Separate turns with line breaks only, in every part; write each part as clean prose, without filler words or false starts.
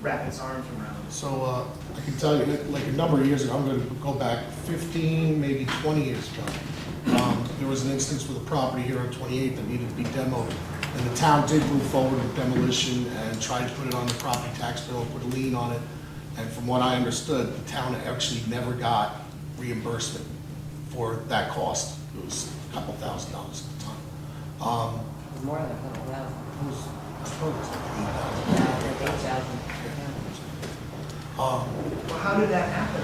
wrap its arms around.
So I can tell you, like a number of years ago, I'm going to go back 15, maybe 20 years ago. There was an instance with a property here on 28th that needed to be demoed. And the town did move forward with demolition and tried to put it on the property tax bill, put a lien on it. And from what I understood, the town actually never got reimbursement for that cost. It was a couple $1,000 at the time.
It was more than a couple thousand.
It was, I suppose it was like
Yeah, like 8,000.
Well, how did that happen?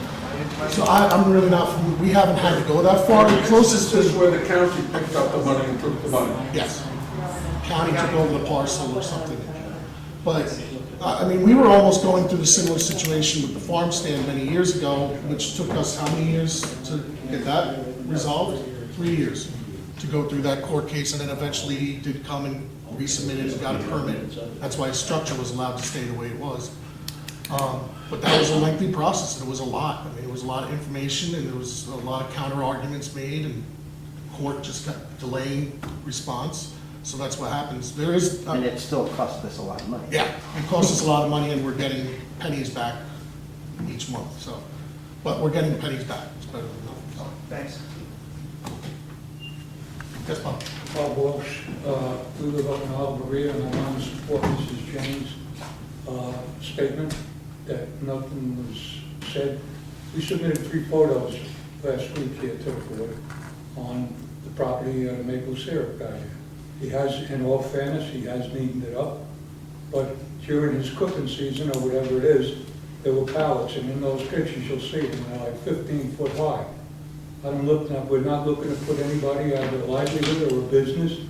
so I'm really not, we haven't had to go that far. The closest
This is
is,
where the county picked up the money and took the money.
yes, county took over the parcel or something. But, I mean, we were almost going through a similar situation with the farm stand many years ago, which took us how many years to get that resolved? 3 years to go through that court case, and then eventually he did come and resubmitted and got a permit. That's why his structure was allowed to stay the way it was. But that was a lengthy process, and it was a lot. I mean, it was a lot of information, and there was a lot of counter arguments made, and court just kept delaying response. So that's what happens. There is,
And it still cost us a lot of money.
yeah, it costs us a lot of money, and we're getting pennies back each month, so. But we're getting pennies back, it's better than nothing, so.
Thanks.
Yes, Bob?
Bob Walsh, we live up in Alberia, and I want to support Mrs. Jennings' statement that nothing was said. We submitted 3 photos last week here to the board on the property of the maple syrup guy. He has, in all fairness, he has neatened it up, but during his cooking season or whatever it is, there were pallets, and in those pictures you'll see them, they're like 15 foot high. We're not looking to put anybody out of a livelihood or a business,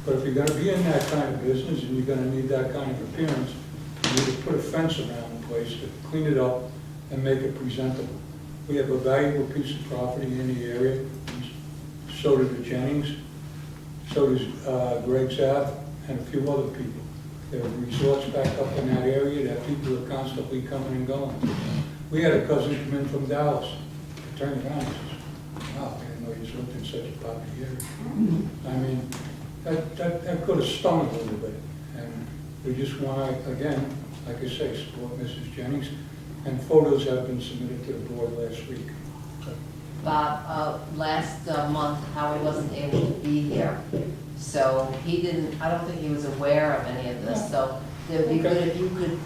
but if you're gonna be in that kind of business and you're gonna need that kind of appearance, you need to put a fence around the place to clean it up and make it presentable. We have a valuable piece of property in the area, so do the Jennings, so does Greg's Ave, and a few other people. There are resorts back up in that area that people are constantly coming and going. We had a cousin come in from Dallas, turned around and says, wow, I didn't know you lived in such a poverty area. I mean, that could have stung a little bit. And we just want to, again, like I say, support Mrs. Jennings. And photos have been submitted to the board last week.
Bob, last month, Howie wasn't able to be here, so he didn't, I don't think he was aware of any of this, so it would be good if you could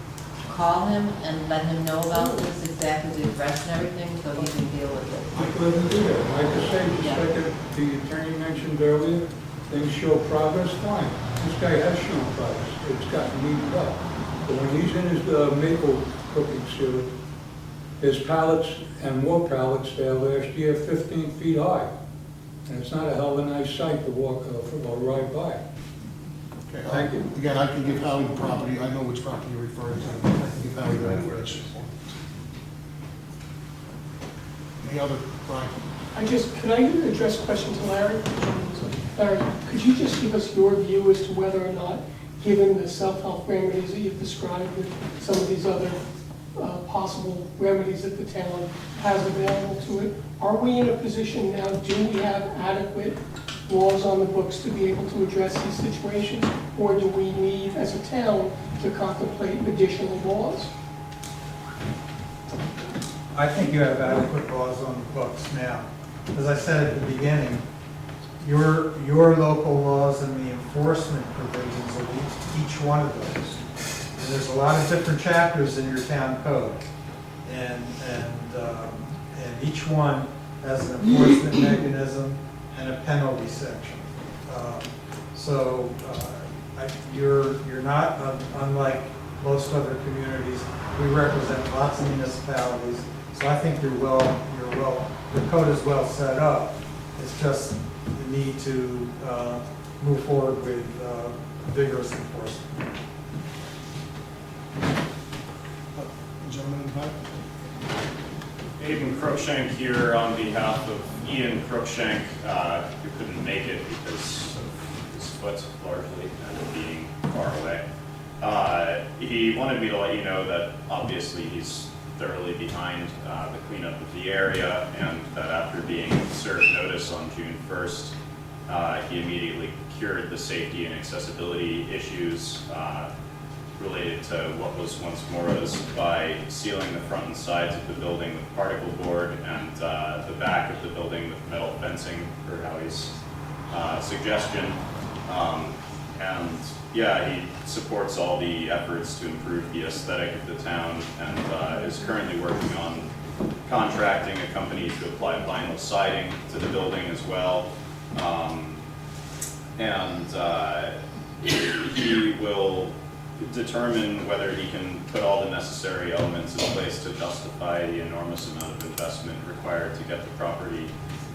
call him and let him know about this, exactly the address and everything, so he can deal with it.
I couldn't do that. Like I say, just
Yeah.
like the attorney mentioned earlier, things show progress, fine. This guy has shown progress. It's gotten neatened up. But when he's in his maple cooking syrup, his pallets and more pallets there last year, 15 feet high. And it's not a hell of a nice sight to walk or ride by.
Okay,
Thank you.
Again, I can give Howie the property, I know which property you're referring to, I can give Howie the information. Any other, Brian?
Could I address a question to Larry? Larry, could you just give us your view as to whether or not, given the self-help remedies that you've described and some of these other possible remedies that the town has available to it, are we in a position now, do we have adequate laws on the books to be able to address these situations? Or do we need, as a town, to contemplate additional laws?
I think you have adequate laws on the books now. As I said at the beginning, your local laws and the enforcement provisions of each one of those. And there's a lot of different chapters in your town code. And each one has an enforcement mechanism and a penalty section. You're not unlike most other communities. We represent lots of municipalities, so I think your code is well set up. It's just the need to move forward with vigorous enforcement.
Gentleman in the back?
Aiden Cruikshank here on behalf of Ian Cruikshank, who couldn't make it because of his foot largely and being far away. He wanted me to let you know that obviously he's thoroughly behind the cleanup of the area, and that after being served notice on June 1st, he immediately cured the safety and accessibility issues related to what was once Mora's by sealing the front and sides of the building with particle board and the back of the building with metal fencing, per Howie's suggestion. And yeah, he supports all the efforts to improve the aesthetic of the town and is currently working on contracting a company to apply vinyl siding to the building as well. He will determine whether he can put all the necessary elements in place to justify the enormous amount of investment required to get the property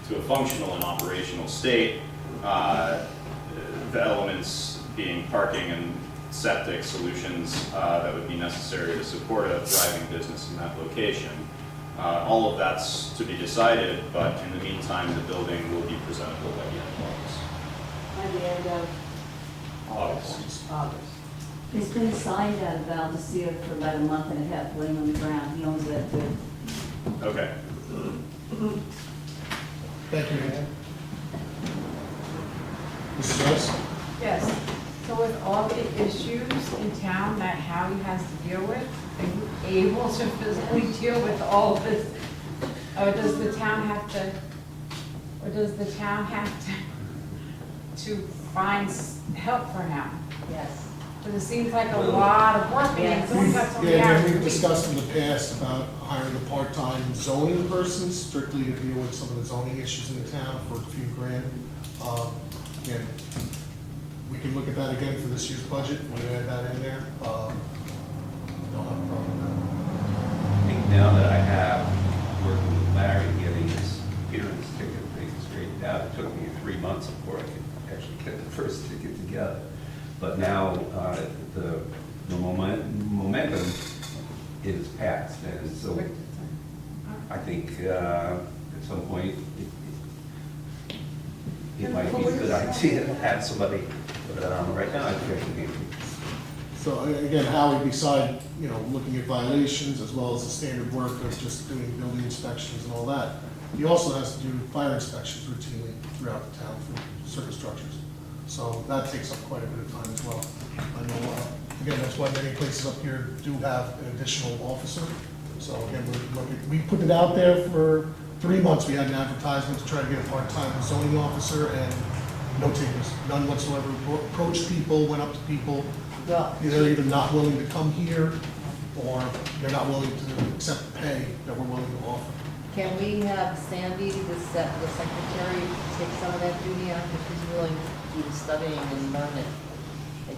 to a functional and operational state. The elements being parking and septic solutions that would be necessary to support a thriving business in that location. All of that's to be decided, but in the meantime, the building will be presentable by the end of August.
By the end of
August.
August.
It's been signed out of Valdecir for about a month and a half, laying on the ground. He owns that too.
Okay.
Thank you, Ann. Mrs. Rice?
Yes, so with all the issues in town that Howie has to deal with, are you able to physically deal with all of this? Or does the town have to find help for him?
Yes.
Because it seems like a lot of work, and it's only got so many
Yeah,
hours
we've
a week.
discussed in the past about hiring a part-time zoning person strictly to deal with some of the zoning issues in the town for a few grand. Again, we can look at that again for this year's budget, we add that in there. Don't have a problem with
I think now that I have working with Larry, getting his appearance ticket thing straightened out, it took me 3 months before I could actually get the first ticket together. But now the momentum is past, and so I think at some point it might be a good idea to have somebody put it on. Right now, I think I can handle it.
So again, Howie, beside, looking at violations as well as the standard work of just doing building inspections and all that, he also has to do fire inspections routinely throughout the town for certain structures. So that takes up quite a bit of time as well. I know, again, that's why many places up here do have an additional officer. So again, we put it out there for 3 months. We had an advertisement to try to get a part-time zoning officer, and no takers, none whatsoever. Approached people, went up to people.
Well,
They're either not willing to come here, or they're not willing to accept the pay that we're willing to offer.
can we have Sandy, the secretary, take some of that duty on, if she's willing to keep studying and learn it?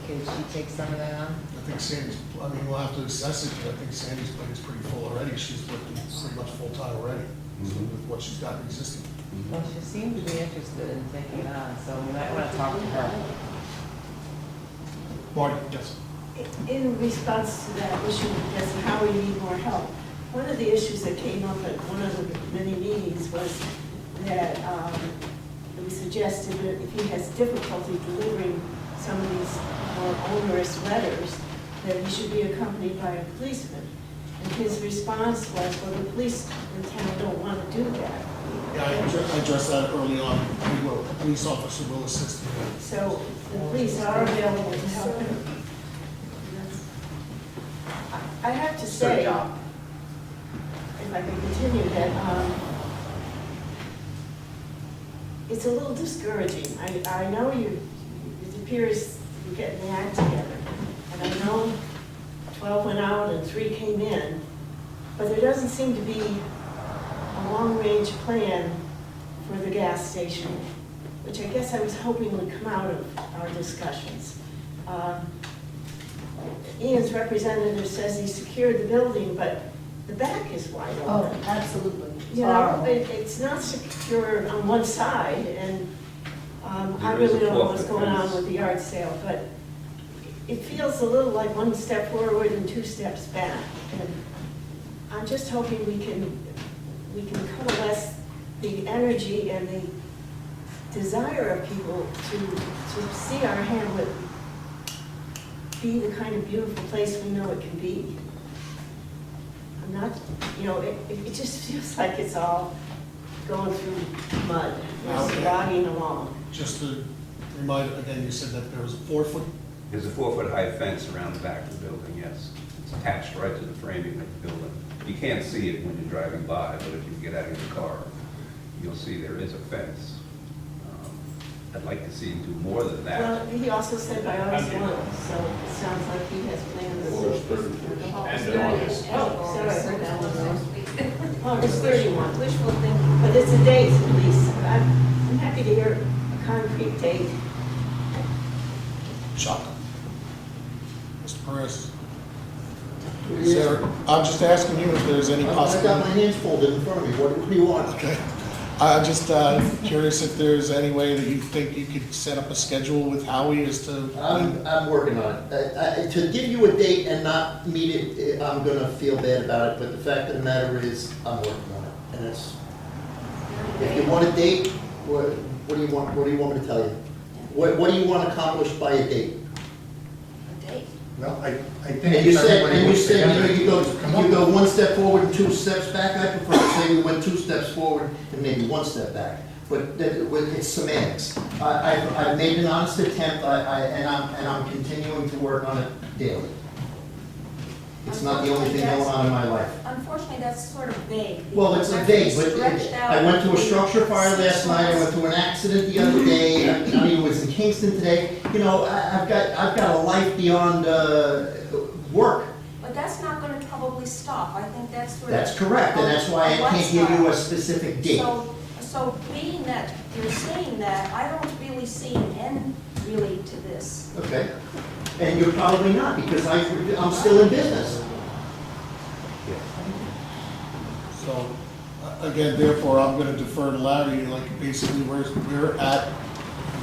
Could she take some of that on?
I think Sandy's, we'll have to assess it, but I think Sandy's plate is pretty full already. She's working pretty much full-time already with what she's got existing.
Well, she seemed to be interested in taking it on, so we might want to talk to her.
Marty, yes.
In response to that issue, does Howie need more help? One of the issues that came up at one of the many meetings was that it was suggested that if he has difficulty delivering some of these more onerous letters, that he should be accompanied by a policeman. And his response was, well, the police in town don't want to do that.
Yeah, I addressed that early on. We will, a police officer will assist you.
So the police are available to help him. I have to say, if I can continue, that it's a little discouraging. I know it appears you're getting the act together. And I know 12 went out and 3 came in, but there doesn't seem to be a long-range plan for the gas station, which I guess I was hoping would come out of our discussions. Ian's representative says he secured the building, but the back is wide
Oh,
open.
absolutely. It's
You know,
horrible.
it's not secure on one side, and I
There is a
really don't know what's
12-foot
going on
fence.
with the yard sale, but it feels a little like 1 step forward and 2 steps back. And I'm just hoping we can coalesce the energy and the desire of people to see our Hamlet be the kind of beautiful place we know it can be. I'm not, it just feels like it's all going through mud,
Okay.
slogging along.
Just to remind, again, you said that there was a 4-foot
There's a 4-foot high fence around the back of the building, yes. It's attached right to the framing of the building. You can't see it when you're driving by, but if you get out of your car, you'll see there is a fence. I'd like to see him do more than that.
Well, he also said by August 1, so it sounds like he has plans.
End of August.
Oh, sorry, I heard that one wrong. August 31, wishful thinking, but it's a date at least. I'm happy to hear a concrete date.
Chuck. Mr. Perez. Is there, I'm just asking you if there's any
I got
possibility.
my hands folded in front of me. What do you want?
Okay. I'm just curious if there's any way that you think you could set up a schedule with Howie as to.
I'm working on it. To give you a date and not meet it, I'm gonna feel bad about it, but the fact of the matter is, I'm working on it. And it's, if you want a date, what do you want me to tell you? What do you want accomplished by a date?
A date?
Well, I think.
And you said,
everybody
you
works together.
you go one step forward and 2 steps back. I prefer to say we went 2 steps forward and maybe 1 step back. But it's semantics. I've made an honest attempt, and I'm continuing to work on it daily. It's not the only thing going on in my life.
Unfortunately, that's sort of vague.
Well, it's a vague, but I went to a structure fire last night, I went to an accident the other day, I mean, it was in Kingston today. You know, I've got a life beyond work.
But that's not going to probably stop. I think that's sort of.
That's correct, and that's why I can't give you a specific date.
So being that you're saying that, I don't really see an end really to this.
Okay, and you're probably not, because I'm still in business.
So, again, therefore, I'm gonna defer to Larry, like, basically, we're at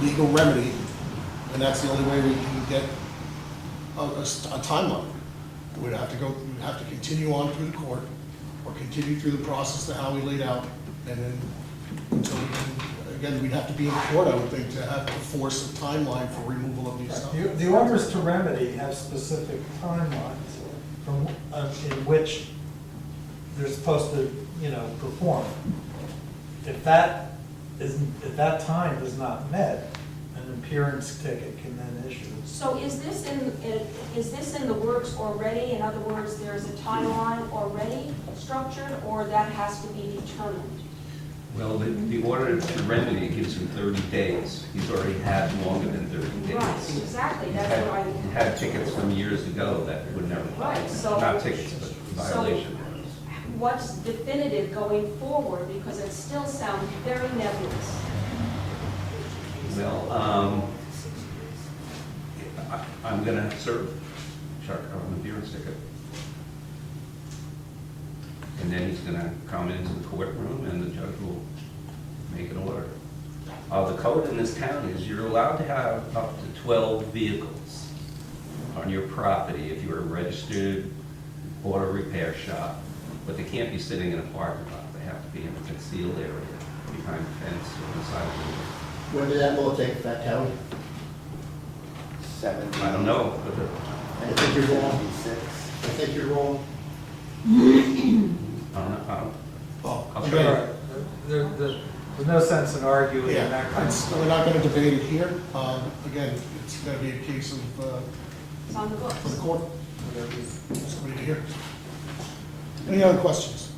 legal remedy, and that's the only way we can get a timeline. We'd have to continue on through the court, or continue through the process that Howie laid out, and then, until we can, again, we'd have to be in court, I would think, to have to force a timeline for removal of these stuff.
The orders to remedy have specific timelines from, in which they're supposed to, perform. If that time is not met, an appearance ticket can then issue.
So is this in the works already? In other words, there's a timeline already structured, or that has to be determined?
Well, the order to remedy gives him 30 days. He's already had longer than 30 days.
Right, exactly,
He
that's what I.
had tickets from years ago that would never.
Right, so.
Not tickets, but violation.
What's definitive going forward, because it still sounds very nebulous.
Well, I'm gonna serve Chuck on the appearance ticket. And then he's gonna come into the courtroom and the judge will make an order. The code in this town is you're allowed to have up to 12 vehicles on your property if you're a registered auto repair shop, but they can't be sitting in a parking lot. They have to be in a concealed area behind a fence or the side of the road.
When did that law take effect, Howie? 7.
I don't know, but
I think you're wrong. I think you're wrong.
I don't know.
Oh,
I'll
again,
try.
All right, there's no sense in arguing
yeah,
that kind
we're not gonna debate it here. Again, it's gonna be a case of,
It's on the books.
for the court. Somebody to hear. Any other questions?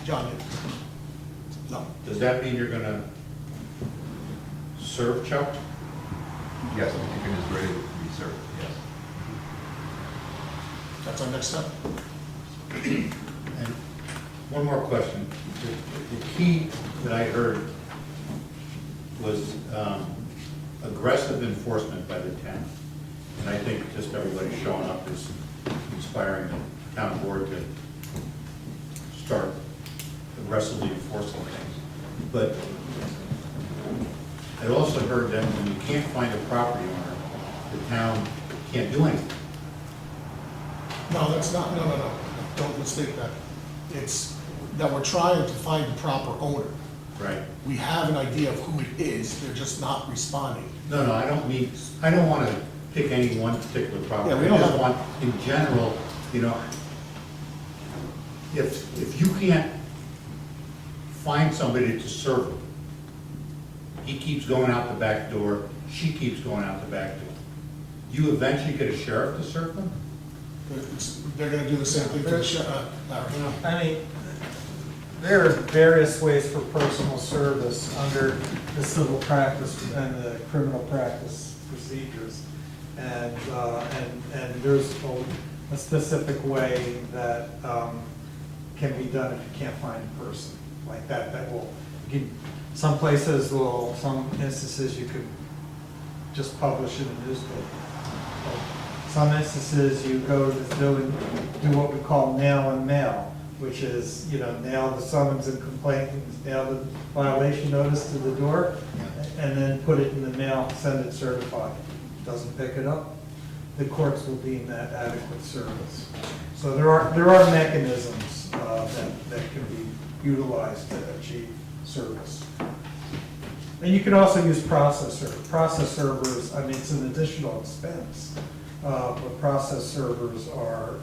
John? No.
Does that mean you're gonna serve Chuck?
Yes, the ticket is ready to be served, yes.
That's our next step.
And one more question. The key that I heard was aggressive enforcement by the town. And I think just everybody showing up is inspiring the town board to start aggressively enforcing things. But I also heard that when you can't find a property owner, the town can't do anything.
No, that's not, no. Don't mistake that. It's that we're trying to find the proper owner.
Right.
We have an idea of who it is, they're just not responding.
No, I don't want to pick any one particular property.
Yeah, we don't
I just
have-
want, in general, if you can't find somebody to serve him, he keeps going out the back door, she keeps going out the back door. You eventually get a sheriff to serve them?
They're gonna do the same thing for the Larry.
I mean, there are various ways for personal service under the civil practice and the criminal practice procedures. And there's a specific way that can be done if you can't find a person like that. Some places will, some instances you could just publish in the newspaper. Some instances you go to do what we call nail and mail, which is, nail the summons and complaint, nail the violation notice to the door, and then put it in the mail, send it certified. Doesn't pick it up, the courts will deem that adequate service. So there are mechanisms that can be utilized to achieve service. And you can also use process servers. Process servers, I mean, it's an additional expense, but process servers are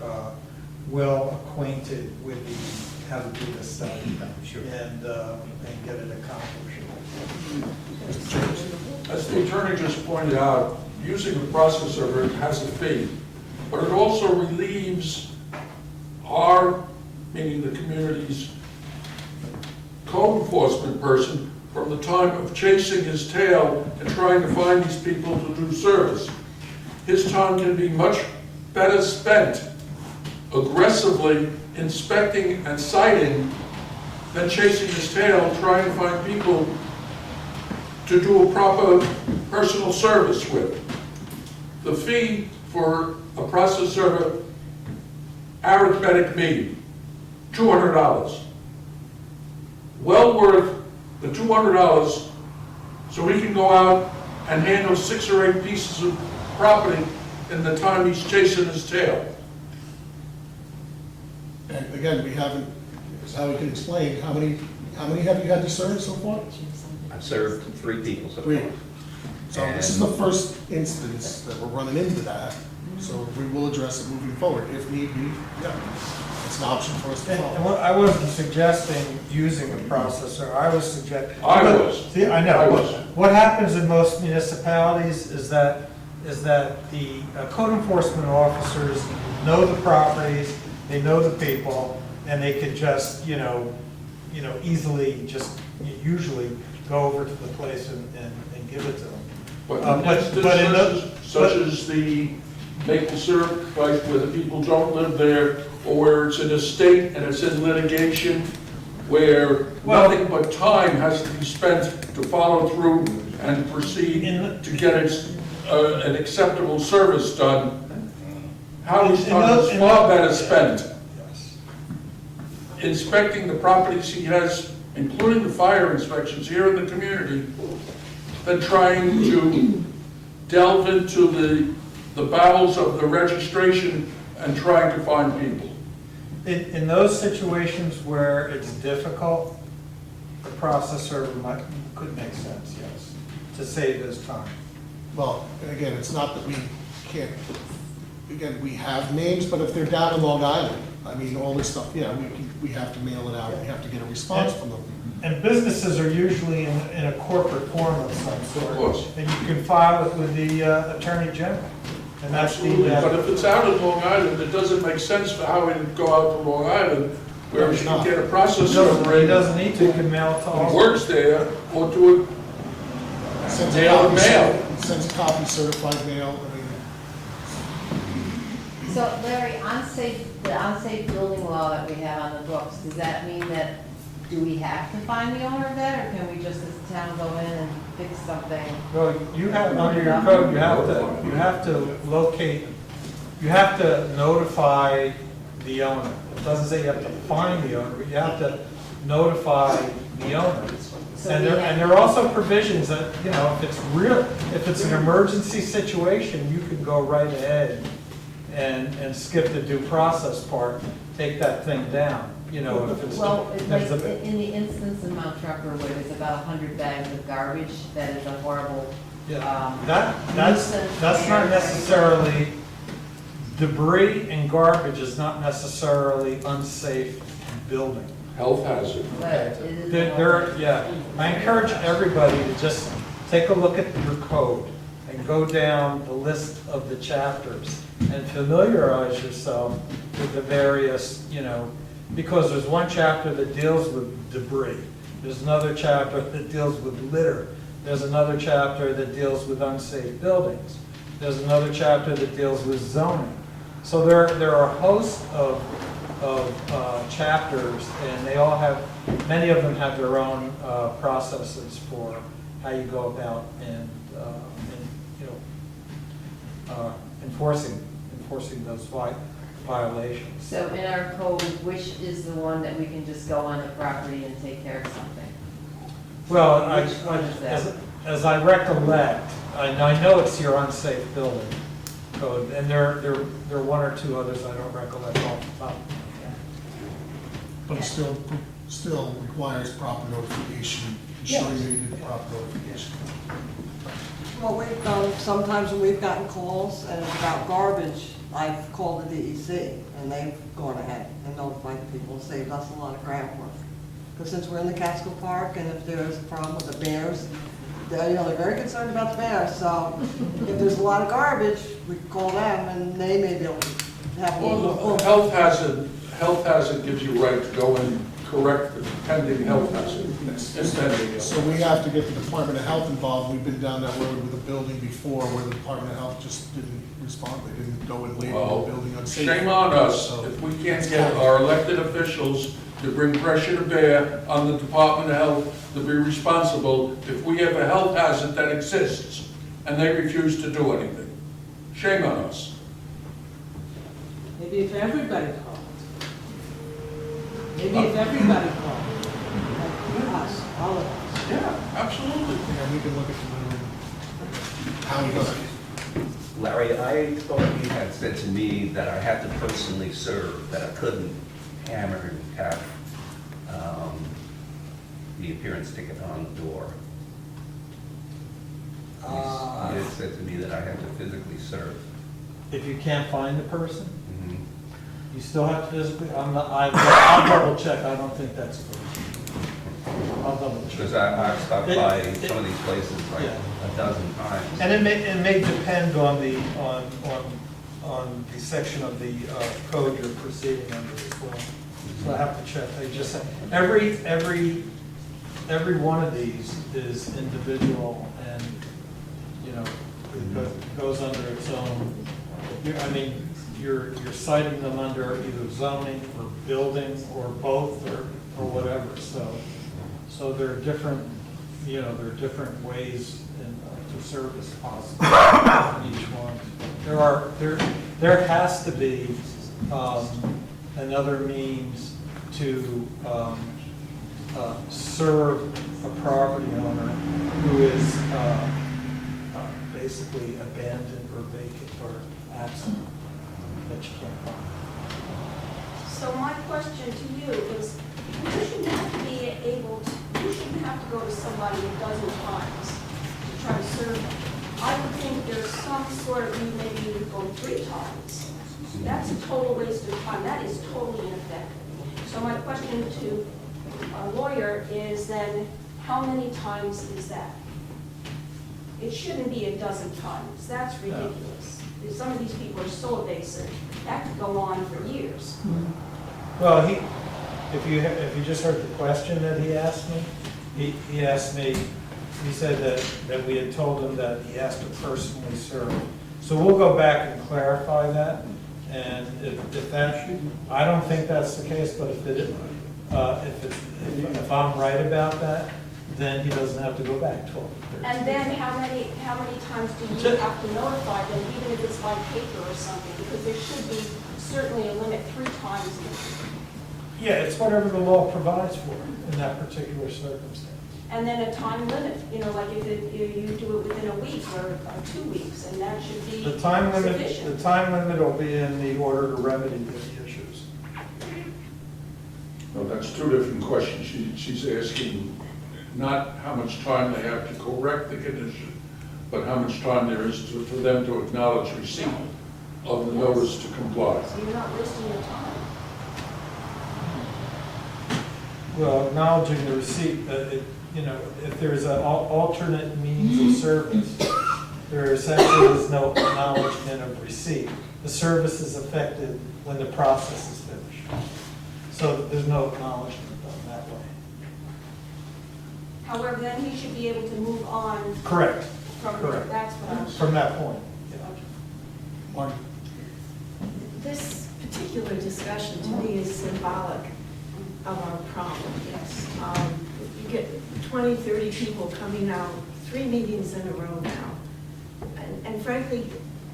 well acquainted with how to do this stuff and get it accomplished.
As the attorney just pointed out, using a process server has a fee, but it also relieves our, meaning the community's code enforcement person, from the time of chasing his tail and trying to find these people to do service. His time can be much better spent aggressively inspecting and citing than chasing his tail trying to find people to do a proper personal service with. The fee for a process server, arithmetic mean, $200. Well worth the $200 so he can go out and handle 6 or 8 pieces of property in the time he's chasing his tail.
And again, we haven't, as Howie can explain, how many have you had to serve so far?
I've served 3 people so
Three.
far.
So this is the first instance that we're running into that, so we will address it moving forward. If need be, yeah, it's an option for us to
And
follow.
I wasn't suggesting using a processor, I was suggesting.
I was.
See, I know.
I was.
What happens in most municipalities is that the code enforcement officers know the properties, they know the people, and they could just, easily just usually go over to the place and give it to them.
But
but in those-
such as the maple syrup fight where the people don't live there, or where it's an estate and it's in litigation, where nothing but time has to be spent to follow through and proceed to get an acceptable service done. Howie's time is far better spent inspecting the properties he has, including the fire inspections here in the community, than trying to delve into the bowels of the registration and trying to find people.
In those situations where it's difficult, the process server could make sense, yes, to save his time.
Well, and again, it's not that we can't, again, we have names, but if they're down in Long Island, I mean, all this stuff, yeah, we have to mail it out, we have to get a response from them.
And businesses are usually in a corporate form of some sort.
Of course.
And you can file it with the Attorney General. And that's
Absolutely, but
the,
if it's out in Long Island, it doesn't make sense for Howie to go out to Long Island, where he can get a process server
he
in,
doesn't need to, he can mail it to
who
all.
works there, or do it
Sends a
mail
copy,
and mail.
sends a copy certified mail, I mean,
So Larry, the unsafe building law that we have on the books, does that mean that, do we have to find the owner of that, or can we just as a town go in and fix something?
Well, you have, under your code, you have to locate, you have to notify the owner. It doesn't say you have to find the owner, but you have to notify the owner.
So
And
we
there,
have-
and there are also provisions that, if it's an emergency situation, you can go right ahead and skip the due process part, take that thing down, if it's.
Well,
if
like,
it's a-
in the instance in Mount Trucker where there's about 100 bags of garbage, that is a horrible,
Yeah,
nuisance
that's not
there.
necessarily, debris and garbage is not necessarily unsafe building.
Health hazard.
but it is.
I encourage everybody to just take a look at your code and go down the list of the chapters and familiarize yourself with the various, because there's one chapter that deals with debris. There's another chapter that deals with litter. There's another chapter that deals with unsafe buildings. There's another chapter that deals with zoning. So there are a host of chapters, and they all have, many of them have their own processes for how you go about and enforcing those violations.
So in our code, which is the one that we can just go on the property and take care of something?
Well,
Which one is that?
as I recollect, I know it's your unsafe building code, and there are one or two others I don't recollect off the top.
But it still requires proper notification, ensuring that you did the proper notification.
Well, we've done, sometimes when we've gotten calls and it's about garbage, I've called the DEC and they've gone ahead and notified the people, saved us a lot of groundwork. Because since we're in the Catskill Park and if there's a problem with the bears, they're very concerned about the bears. So if there's a lot of garbage, we call them and they may be able to have a little.
Well, health hazard gives you right to go and correct the pending health hazard.
So we have to get the Department of Health involved. We've been down that road with a building before where the Department of Health just didn't respond. They didn't go and label the building unsafe.
Shame on us
So-
if we can't get our elected officials to bring pressure to bear on the Department of Health to be responsible if we have a health hazard that exists and they refuse to do anything. Shame on us.
Maybe if everybody called. Maybe if everybody called. Like us, all of us.
Yeah, absolutely.
Yeah, we can look at how he does it.
Larry, I thought you had said to me that I had to personally serve, that I couldn't hammer and tap the appearance ticket on the door. You had said to me that I had to physically serve.
If you can't find the person,
Mhm.
you still have to physically, I'll double check, I don't think that's good. I'll double check.
Because I've stopped by
It-
some of these places like
yeah.
a dozen times.
And it may depend on the section of the code you're proceeding under as well. So I have to check. I just said, every one of these is individual and, it goes under its own. You're citing them under either zoning or building or both or whatever. So there are different, there are different ways to service possible in each one. There has to be another means to serve a property owner who is basically abandoned or vacant or absent that you can't find.
So my question to you is, you shouldn't have to be able to, you shouldn't have to go to somebody a dozen times to try to serve them. I would think there's some sort of, maybe you would go 3 times. That's a total waste of time. That is totally ineffective. So my question to a lawyer is then, how many times is that? It shouldn't be a dozen times. That's ridiculous. Some of these people are so evasive. That could go on for years.
Well, if you just heard the question that he asked me, he asked me, he said that we had told him that he has to personally serve. So we'll go back and clarify that. And if that, I don't think that's the case, but if I'm right about that, then he doesn't have to go back 12.
And then how many times do you have to notify them, even if it's by paper or something? Because there should be certainly a limit 3 times.
Yeah, it's whatever the law provides for in that particular circumstance.
And then a time limit, like if you do it within a week or 2 weeks, and that should be
The time
sufficient.
limit will be in the order to remedy the issues.
No, that's 2 different questions. She's asking not how much time they have to correct the condition, but how much time there is for them to acknowledge receipt of the notice to comply.
So you're not wasting your time.
Well, acknowledging the receipt, if there's an alternate means of service, there essentially is no acknowledgement of receipt. The service is affected when the process is finished. So there's no acknowledgement done that way.
However, then he should be able to move on
Correct,
from there.
correct.
That's what I'm.
From that point, yeah.
Marty?
This particular discussion to me is symbolic of our problem.
Yes.
You get 20, 30 people coming out, 3 meetings in a row now. And frankly,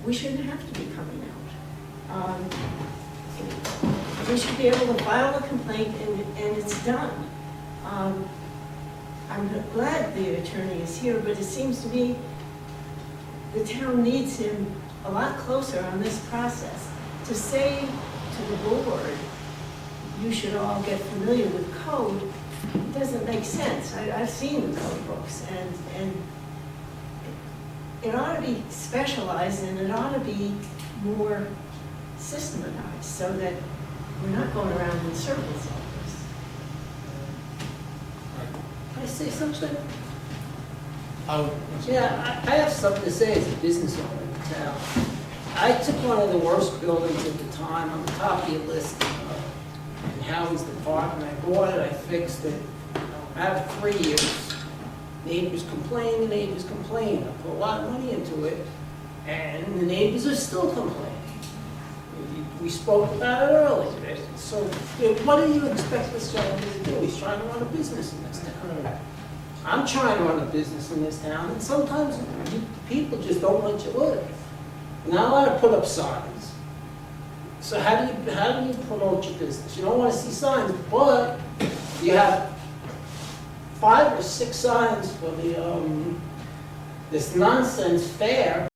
we shouldn't have to be coming out. We should be able to file a complaint and it's done. I'm glad the attorney is here, but it seems to me the town needs him a lot closer on this process. To say to the board, you should all get familiar with code, doesn't make sense. I've seen the code books, and it ought to be specialized, and it ought to be more systematized, so that we're not going around in circles all this.
Can I say something?
I
Yeah, I have something to say as a business owner in the town. I took one of the worst buildings at the time on the top of your list in Howie's department. I bought it, I fixed it. After 3 years, neighbors complain, the neighbors complain. I put a lot of money into it, and the neighbors are still complaining. We spoke about it earlier. So what do you expect this gentleman to do? He's trying to run a business in this town. I'm trying to run a business in this town, and sometimes people just don't let you live. You're not allowed to put up signs. So how do you promote your business? You don't want to see signs, but you have 5 or 6 signs for the this nonsense fair